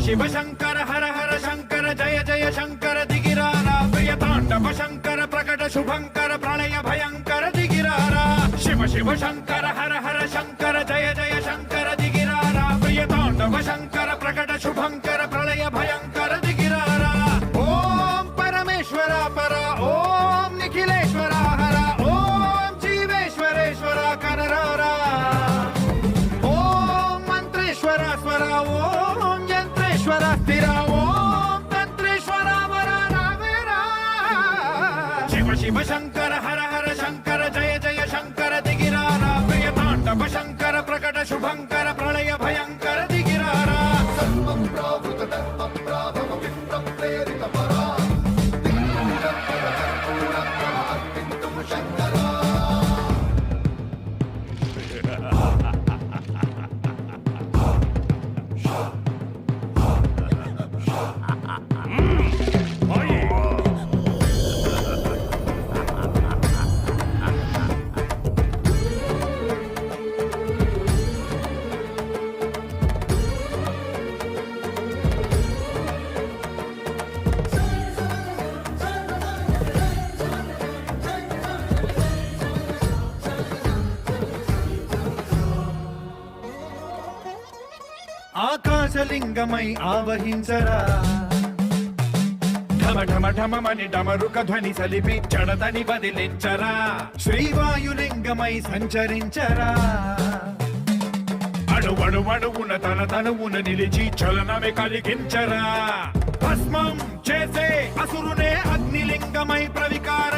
శివ శంకర హర హర శంకర జయ జయ శంకర దిగిరారా ప్రియ తాండవ శంకర ప్రకట శుభంకర ప్రళయ భయంకర దిగిరారా శివ శివ శంకర హర హర శంకర జయ జయ శంకర దిగిరారా ప్రియ తాండవ శంకర ప్రకట శుభంకర ప్రళయ భయంకర దిగిరారా ఓం పరమేశ్వర పర ఓం నిఖిలేశ్వర హర ఓం జీవేశ్వరేశ్వర కరరారా ఓం మంత్రేశ్వర స్వర ఓం యంత్రేశ్వర స్థిర ఓం తంత్రేశ్వర వర రావేరా శివ శివ శంకర హర హర శంకర జయ జయ శంకర దిగిరారా ప్రియ తాండవ శంకర ప్రకట శుభంకర ప్రళయ భయంకర దిగిరారా సర్వం ప్రావృత ధర్మ ప్రాభవ విప్ర ప్రేరిత పరా శంకర ఆకాశలింగమై ఆవహించరా ఢమ ఢమ ఢమమని డమరుక ధ్వని సలిపి జడదని వదిలించరా శ్రీవాయులింగమై సంచరించరా అణువణువున తన తనువున నిలిచి చలనమే కలిగించరా భస్మం చేసే అసురునే అగ్నిలింగమై ప్రవికార